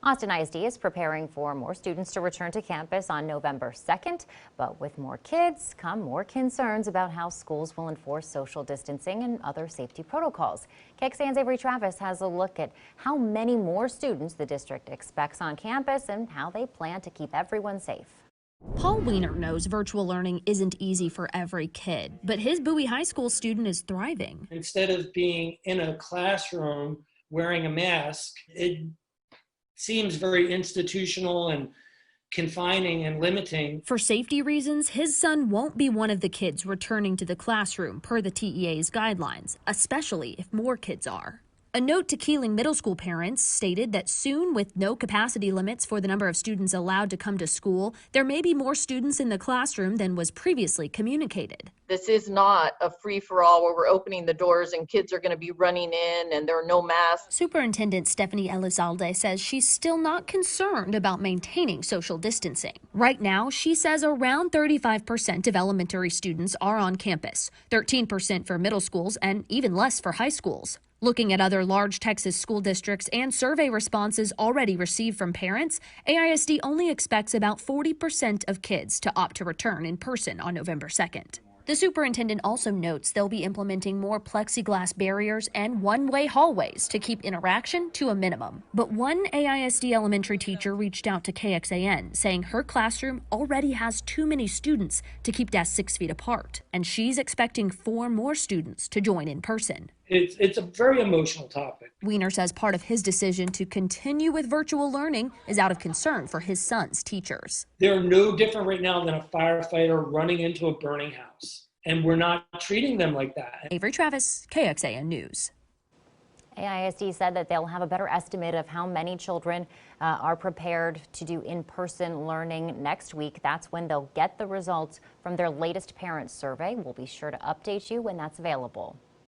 Austin ISD is preparing for more students to return to campus on November 2nd, but with more kids come more concerns about how schools will enforce social distancing and other safety protocols. KXAN's Avery has a look at how many more students the district expects on campus and how they plan to keep everyone safe. Paul Weiner knows virtual learning isn't easy for every kid, but his Bowie High School student is thriving. Instead of being in a classroom wearing a mask, it seems very institutional and confining and limiting. For safety reasons, his son won't be one of the kids returning to the classroom per the TEA's guidelines, especially if more kids are. A note to Keeling Middle School parents stated that soon, with no capacity limits for the number of students allowed to come to school, there may be more students in the classroom than was previously communicated. This is not a free-for-all where we're opening the doors and kids are going to be running in and there are no masks. Superintendent Stephanie Elizalde says she's still not concerned about maintaining social distancing. Right now, she says around 35% of elementary students are on campus, 13% for middle schools, and even less for high schools. Looking at other large Texas school districts and survey responses already received from parents, AISD only expects about 40% of kids to opt to return in person on November 2nd. The superintendent also notes they'll be implementing more plexiglass barriers and one-way hallways to keep interaction to a minimum. But one AISD elementary teacher reached out to KXAN saying her classroom already has too many students to keep desks 6 feet apart, and she's expecting 4 more students to join in person. It's a very emotional topic. Weiner says part of his decision to continue with virtual learning is out of concern for his son's teachers. They're no different right now than a firefighter running into a burning house, and we're not treating them like that. Avery, KXAN News. AISD said that they'll have a better estimate of how many children are prepared to do in-person learning next week. That's when they'll get the results from their latest parent survey. We'll be sure to update you when that's available.